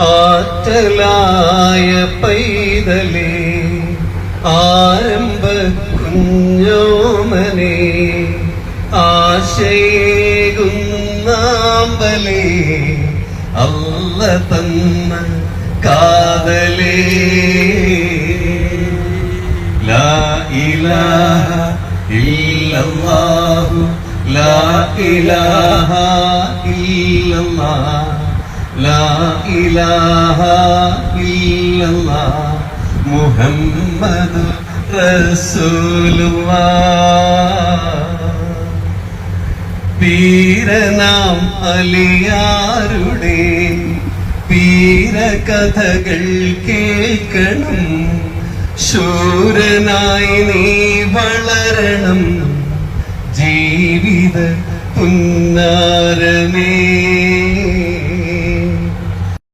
ആറ്റലായ പൈതലേ, ആരംഭ കുഞ്ഞോമനെ, ആശയേകുന്നാമ്പലേ, അല്ല തന്ന കാതലേ. ലാ ഇലാഹ ഇല്ലല്ലാഹു, ലാ ഇലാഹ ഇല്ലല്ലാഹ്, ലാ ഇലാഹ ഇല്ലല്ലാഹ്, മുഹമ്മദ് റസൂലുള്ളാഹ്. വീരനാം അലിയാരുടെ വീരകഥകൾ കേൾക്കണം, ശൂരനായി നീ വളരണം, ജീവിത പുന്നാരമേ.